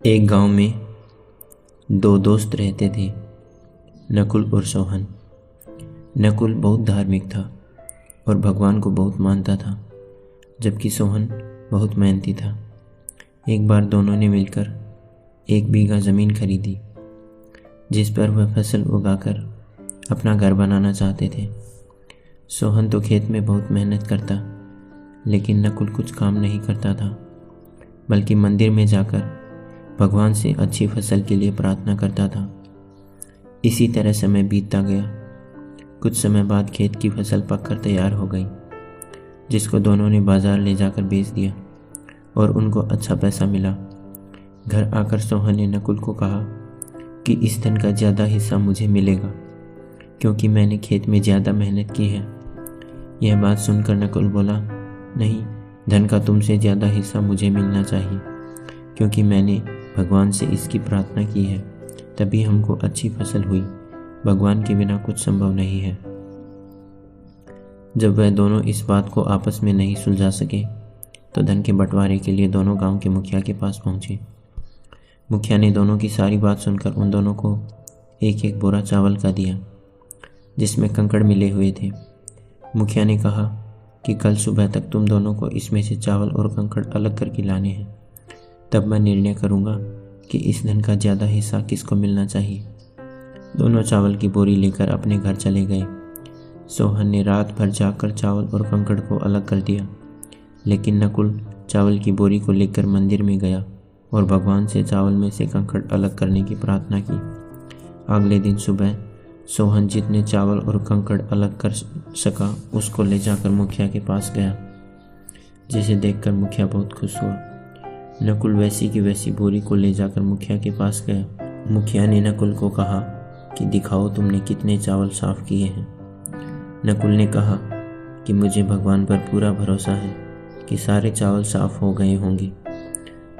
एक गांव में दो दोस्त रहते थे, नकुल और सोहन। नकुल बहुत धार्मिक था और भगवान को बहुत मानता था, जबकि सोहन बहुत मेहनती था। एक बार दोनों ने मिलकर 1 बीघा ज़मीन खरीदी, जिस पर वह फसल उगाकर अपना घर बनाना चाहते थे। सोहन तो खेत में बहुत मेहनत करता, लेकिन नकुल कुछ काम नहीं करता था, बल्कि मंदिर में जाकर भगवान से अच्छी फसल के लिए प्रार्थना करता था। इसी तरह समय बीतता गया। कुछ समय बाद खेत की फसल पककर तैयार हो गई, जिसको दोनों ने बाजार ले जाकर बेच दिया और उनको अच्छा पैसा मिला। घर आकर सोहन ने नकुल को कहा कि इस धन का ज़्यादा हिस्सा मुझे मिलेगा, क्योंकि मैंने खेत में ज़्यादा मेहनत की है। यह बात सुनकर नकुल बोला, नहीं, धन का तुमसे ज़्यादा हिस्सा मुझे मिलना चाहिए, क्योंकि मैंने भगवान से इसकी प्रार्थना की है, तभी हमको अच्छी फसल हुई। भगवान के बिना कुछ संभव नहीं है। जब वह दोनों इस बात को आपस में नहीं सुलझा सके, तो धन के बंटवारे के लिए दोनों गांव के मुखिया के पास पहुंचे। मुखिया ने दोनों की सारी बात सुनकर उन दोनों को एक एक बोरा चावल का दिया, जिसमें कंकड़ मिले हुए थे। मुखिया ने कहा कि कल सुबह तक तुम दोनों को इसमें से चावल और कंकड़ अलग करके लाने हैं, तब मैं निर्णय करूंगा कि इस धन का ज़्यादा हिस्सा किसको मिलना चाहिए। दोनों चावल की बोरी लेकर अपने घर चले गए। सोहन ने रात भर जाकर चावल और कंकड़ को अलग कर दिया, लेकिन नकुल चावल की बोरी को लेकर मंदिर में गया और भगवान से चावल में से कंकड़ अलग करने की प्रार्थना की। अगले दिन सुबह सोहन जितने चावल और कंकड़ अलग कर सका, उसको ले जाकर मुखिया के पास गया, जिसे देखकर मुखिया बहुत खुश हुआ। नकुल वैसी की वैसी बोरी को ले जाकर मुखिया के पास गया। मुखिया ने नकुल को कहा कि दिखाओ तुमने कितने चावल साफ किए हैं। नकुल ने कहा कि मुझे भगवान पर पूरा भरोसा है कि सारे चावल साफ हो गए होंगे।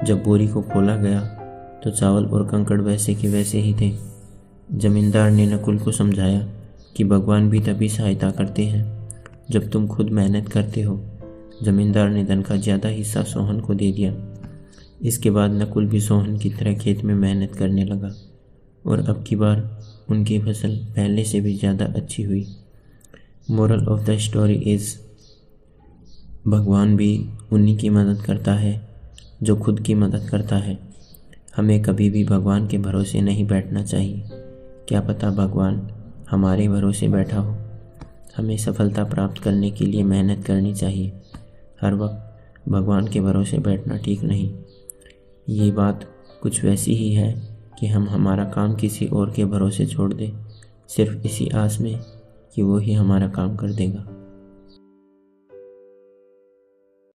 जब बोरी को खोला गया तो चावल और कंकड़ वैसे के वैसे ही थे। जमींदार ने नकुल को समझाया कि भगवान भी तभी सहायता करते हैं जब तुम खुद मेहनत करते हो। जमींदार ने धन का ज़्यादा हिस्सा सोहन को दे दिया। इसके बाद नकुल भी सोहन की तरह खेत में मेहनत करने लगा और अब की बार उनकी फसल पहले से भी ज़्यादा अच्छी हुई। Moral of the story is, भगवान भी उन्हीं की मदद करता है जो खुद की मदद करता है। हमें कभी भी भगवान के भरोसे नहीं बैठना चाहिए। क्या पता भगवान हमारे भरोसे बैठा हो। हमें सफलता प्राप्त करने के लिए मेहनत करनी चाहिए। हर वक्त भगवान के भरोसे बैठना ठीक नहीं। ये बात कुछ वैसी ही है कि हम हमारा काम किसी और के भरोसे छोड़ दें, सिर्फ इसी आस में कि वो ही हमारा काम कर देगा।